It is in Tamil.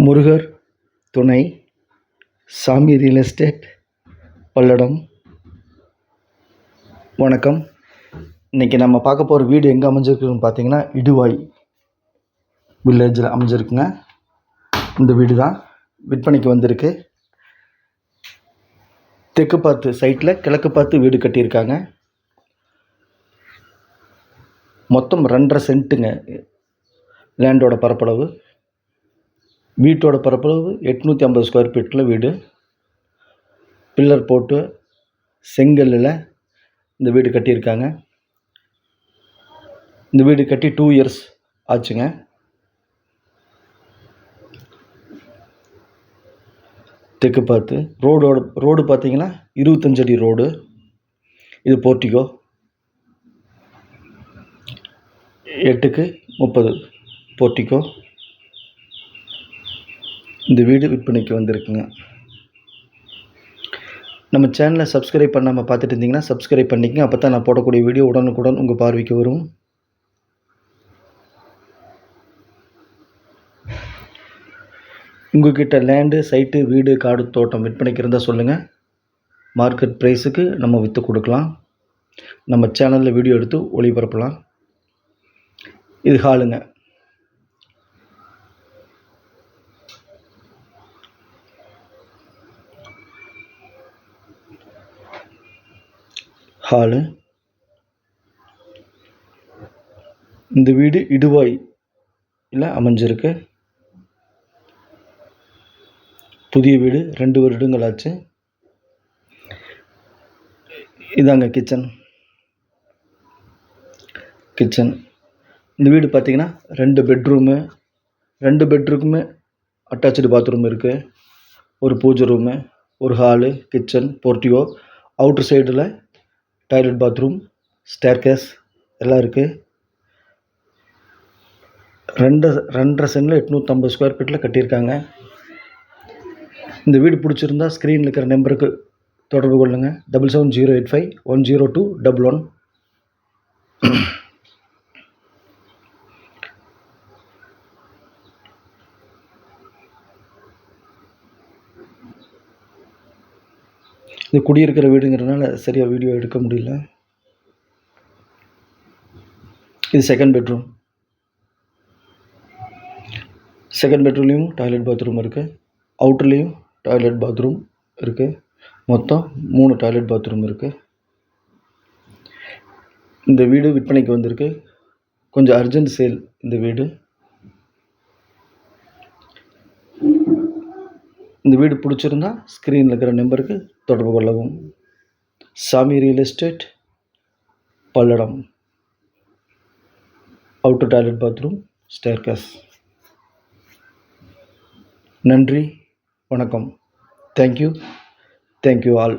முருகர் துணை, சாமி ரியல் எஸ்டேட், பல்லடம். வணக்கம். இன்றைக்கி நம்ம பார்க்க போகிற வீடு எங்கே அமைஞ்சிருக்குன்னு பார்த்தீங்கன்னா, இடுவாய் வில்லேஜில் அமைஞ்சிருக்குங்க. இந்த வீடு தான் விற்பனைக்கு வந்திருக்கு. தெற்கு பார்த்து சைட்டில் கிழக்கு பார்த்து வீடு கட்டியிருக்காங்க. மொத்தம் 2.5 சென்ட்டுங்க லேண்டோட பரப்பளவு. வீட்டோட பரப்பளவு 850 ஸ்கொயர் ஃபீட்டில் வீடு. பில்லர் போட்டு செங்கல்லில் இந்த வீடு கட்டியிருக்காங்க. இந்த வீடு கட்டி 2 இயர்ஸ் ஆச்சுங்க. தெற்கு பார்த்து ரோடு பார்த்தீங்கன்னா 25 அடி ரோடு. இது போர்ட்டிகோ. 8க்கு 30 போர்ட்டிகோ. இந்த வீடு விற்பனைக்கு வந்திருக்குங்க. நம்ம சேனலை சப்ஸ்கிரைப் பண்ணாமல் பார்த்துட்டு இருந்தீங்கன்னா சப்ஸ்கிரைப் பண்ணிக்கங்க. அப்போ தான் நான் போடக்கூடிய வீடியோ உடனுக்குடன் உங்கள் பார்வைக்கு வரும். உங்கள்கிட்ட லேண்டு, சைட்டு, வீடு, காடு, தோட்டம் விற்பனைக்கு இருந்தால் சொல்லுங்கள். மார்க்கெட் ப்ரைஸுக்கு நம்ம விற்று கொடுக்கலாம். நம்ம சேனலில் வீடியோ எடுத்து ஒளிபரப்பலாம். இது ஹாலுங்க. ஹாலு. இந்த வீடு இடுவாயில் அமைஞ்சிருக்கு. புதிய வீடு, 2 வருடங்கள் ஆச்சு. இதாங்க கிச்சன். இந்த வீடு பார்த்திங்கன்னா 2 பெட்ரூமு. 2 பெட்ரூமுமே அட்டாச்சு பாத்ரூம் இருக்குது. ஒரு பூஜை ரூமு, ஒரு ஹாலு, கிச்சன், போர்ட்டிகோ. அவுட்ரு சைடில் டாய்லெட், பாத்ரூம், ஸ்டேர்கேஸ் எல்லாம் இருக்குது. 2.5 சென்டில் 850 ஸ்கொயர் ஃபீட்டில் கட்டியிருக்காங்க. இந்த வீடு பிடிச்சிருந்தா ஸ்க்ரீனில் இருக்கிற நம்பருக்கு தொடர்பு கொள்ளுங்கள். 7708510211. இது குடியிருக்கிற வீடுங்கிறதுனால சரியாக வீடியோ எடுக்க முடியல. இது செகண்ட் பெட்ரூம். செகண்ட் பெட்ரூம்லேயும் டாய்லெட், பாத்ரூம் இருக்குது. அவுட்டர்லேயும் டாய்லெட், பாத்ரூம் இருக்குது. மொத்தம் 3 டாய்லெட், பாத்ரூம் இருக்குது. இந்த வீடு விற்பனைக்கு வந்திருக்கு. கொஞ்சம் அர்ஜென்ட் சேல் இந்த வீடு. இந்த வீடு பிடிச்சிருந்தா ஸ்க்ரீனில் இருக்கிற நம்பருக்கு தொடர்பு கொள்ளவும். சாமி real estate, Palladam. Outer toilet, bathroom, staircase. நன்றி, வணக்கம். Thank you all.